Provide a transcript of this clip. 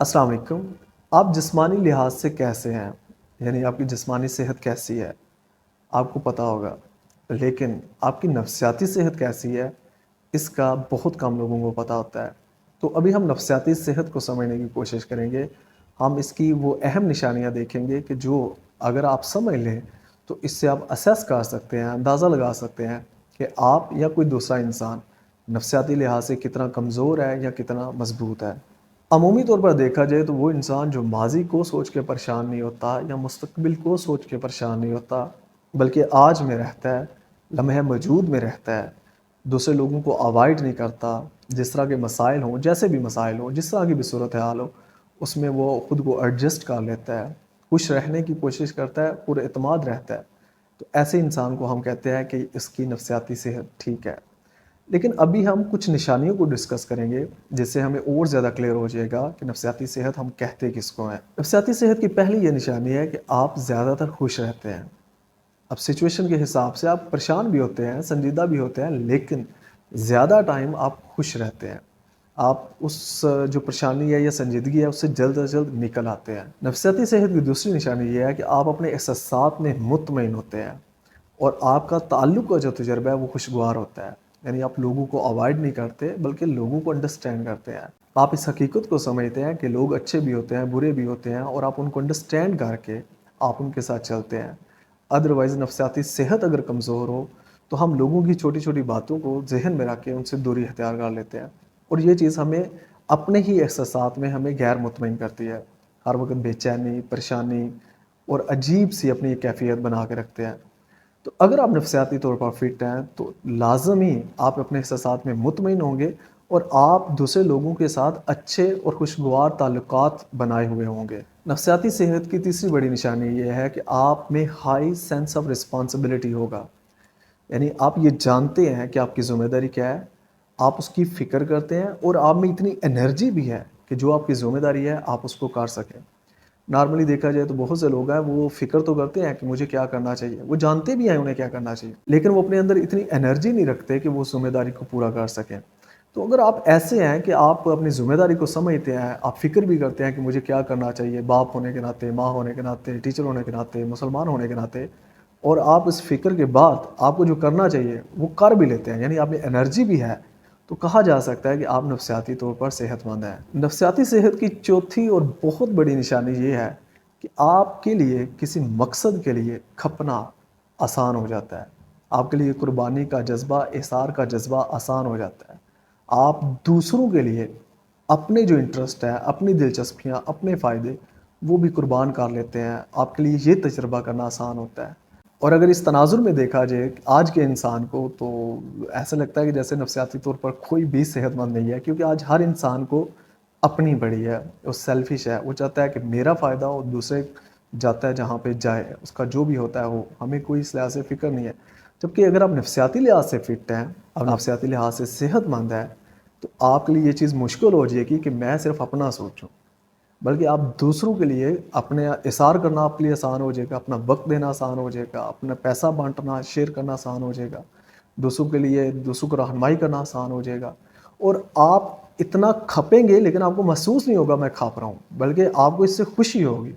السلام علیکم۔ آپ جسمانی لحاظ سے کیسے ہیں؟ یعنی آپ کی جسمانی صحت کیسی ہے؟ آپ کو پتہ ہوگا، لیکن آپ کی نفسیاتی صحت کیسی ہے اس کا بہت کم لوگوں کو پتہ ہوتا ہے۔ تو ابھی ہم نفسیاتی صحت کو سمجھنے کی کوشش کریں گے۔ ہم اس کی وہ اہم نشانیاں دیکھیں گے کہ جو اگر آپ سمجھ لیں تو اس سے آپ اسیس کر سکتے ہیں، اندازہ لگا سکتے ہیں کہ آپ یا کوئی دوسرا انسان نفسیاتی لحاظ سے کتنا کمزور ہے یا کتنا مضبوط ہے۔ عمومی طور پر دیکھا جائے تو وہ انسان جو ماضی کو سوچ کے پریشان نہیں ہوتا یا مستقبل کو سوچ کے پریشان نہیں ہوتا، بلکہ آج میں رہتا ہے، لمحہ موجود میں رہتا ہے، دوسرے لوگوں کو اوائڈ نہیں کرتا، جس طرح کے مسائل ہوں، جیسے بھی مسائل ہوں، جس طرح کی بھی صورتحال ہو، اس میں وہ خود کو ایڈجسٹ کر لیتا ہے، خوش رہنے کی کوشش کرتا ہے، پر اعتماد رہتا ہے، تو ایسے انسان کو ہم کہتے ہیں کہ اس کی نفسیاتی صحت ٹھیک ہے۔ لیکن ابھی ہم کچھ نشانیوں کو ڈسکس کریں گے جس سے ہمیں اور زیادہ کلیئر ہو جائے گا کہ نفسیاتی صحت ہم کہتے کس کو ہیں۔ نفسیاتی صحت کی پہلی یہ نشانی ہے کہ آپ زیادہ تر خوش رہتے ہیں۔ اب سچویشن کے حساب سے آپ پریشان بھی ہوتے ہیں، سنجیدہ بھی ہوتے ہیں، لیکن زیادہ ٹائم آپ خوش رہتے ہیں۔ آپ اس جو پریشانی ہے یا سنجیدگی ہے اس سے جلد از جلد نکل آتے ہیں۔ نفسیاتی صحت کی دوسری نشانی یہ ہے کہ آپ اپنے احساسات میں مطمئن ہوتے ہیں اور آپ کا تعلق کا جو تجربہ ہے وہ خوشگوار ہوتا ہے۔ یعنی آپ لوگوں کو اوائڈ نہیں کرتے بلکہ لوگوں کو انڈرسٹینڈ کرتے ہیں۔ آپ اس حقیقت کو سمجھتے ہیں کہ لوگ اچھے بھی ہوتے ہیں، برے بھی ہوتے ہیں، اور آپ ان کو انڈرسٹینڈ کر کے آپ ان کے ساتھ چلتے ہیں۔ ادروائز نفسیاتی صحت اگر کمزور ہو تو ہم لوگوں کی چھوٹی چھوٹی باتوں کو ذہن میں رکھ کے ان سے دوری اختیار کر لیتے ہیں، اور یہ چیز ہمیں اپنے ہی احساسات میں ہمیں غیر مطمئن کرتی ہے۔ ہر وقت بے چینی، پریشانی اور عجیب سی اپنی کیفیت بنا کے رکھتے ہیں۔ تو اگر آپ نفسیاتی طور پر فٹ ہیں تو لازمی آپ اپنے احساسات میں مطمئن ہوں گے اور آپ دوسرے لوگوں کے ساتھ اچھے اور خوشگوار تعلقات بنائے ہوئے ہوں گے۔ نفسیاتی صحت کی تیسری بڑی نشانی یہ ہے کہ آپ میں ہائی سینس آف رسپانسبلٹی ہوگا۔ یعنی آپ یہ جانتے ہیں کہ آپ کی ذمہ داری کیا ہے، آپ اس کی فکر کرتے ہیں، اور آپ میں اتنی انرجی بھی ہے کہ جو آپ کی ذمہ داری ہے آپ اس کو کر سکیں۔ نارملی دیکھا جائے تو بہت سے لوگ ہیں وہ فکر تو کرتے ہیں کہ مجھے کیا کرنا چاہیے، وہ جانتے بھی ہیں انہیں کیا کرنا چاہیے، لیکن وہ اپنے اندر اتنی انرجی نہیں رکھتے کہ وہ ذمہ داری کو پورا کر سکیں۔ تو اگر آپ ایسے ہیں کہ آپ اپنی ذمہ داری کو سمجھتے ہیں، آپ فکر بھی کرتے ہیں کہ مجھے کیا کرنا چاہیے، باپ ہونے کے ناطے، ماں ہونے کے ناطے، ٹیچر ہونے کے ناطے، مسلمان ہونے کے ناطے، اور آپ اس فکر کے بعد آپ کو جو کرنا چاہیے وہ کر بھی لیتے ہیں، یعنی آپ میں انرجی بھی ہے، تو کہا جا سکتا ہے کہ آپ نفسیاتی طور پر صحت مند ہیں۔ نفسیاتی صحت کی چوتھی اور بہت بڑی نشانی یہ ہے کہ آپ کے لیے کسی مقصد کے لیے کھپنا آسان ہو جاتا ہے۔ آپ کے لیے قربانی کا جذبہ، احسار کا جذبہ آسان ہو جاتا ہے۔ آپ دوسروں کے لیے اپنے جو انٹرسٹ ہے، اپنی دلچسپیاں، اپنے فائدے وہ بھی قربان کر لیتے ہیں۔ آپ کے لیے یہ تجربہ کرنا آسان ہوتا ہے۔ اور اگر اس تناظر میں دیکھا جائے آج کے انسان کو تو ایسا لگتا ہے کہ جیسے نفسیاتی طور پر کوئی بھی صحت مند نہیں ہے، کیونکہ آج ہر انسان کو اپنی بڑی ہے، وہ سیلفش ہے، وہ چاہتا ہے کہ میرا فائدہ ہو، دوسرے جاتا ہے جہاں پہ جائے، اس کا جو بھی ہوتا ہے ہو، ہمیں کوئی اس لحاظ سے فکر نہیں ہے۔ جبکہ اگر آپ نفسیاتی لحاظ سے فٹ ہیں، آپ نفسیاتی لحاظ سے صحت مند ہیں، تو آپ کے لیے یہ چیز مشکل ہو جائے گی کہ میں صرف اپنا سوچوں، بلکہ آپ دوسروں کے لیے اپنے اثار کرنا آپ کے لیے آسان ہو جائے گا، اپنا وقت دینا آسان ہو جائے گا، اپنا پیسہ بانٹنا، شیئر کرنا آسان ہو جائے گا، دوسروں کے لیے دوسروں کو رہنمائی کرنا آسان ہو جائے گا، اور آپ اتنا کھپیں گے لیکن آپ کو محسوس نہیں ہوگا میں کھاپ رہا ہوں، بلکہ آپ کو اس سے خوشی ہوگی۔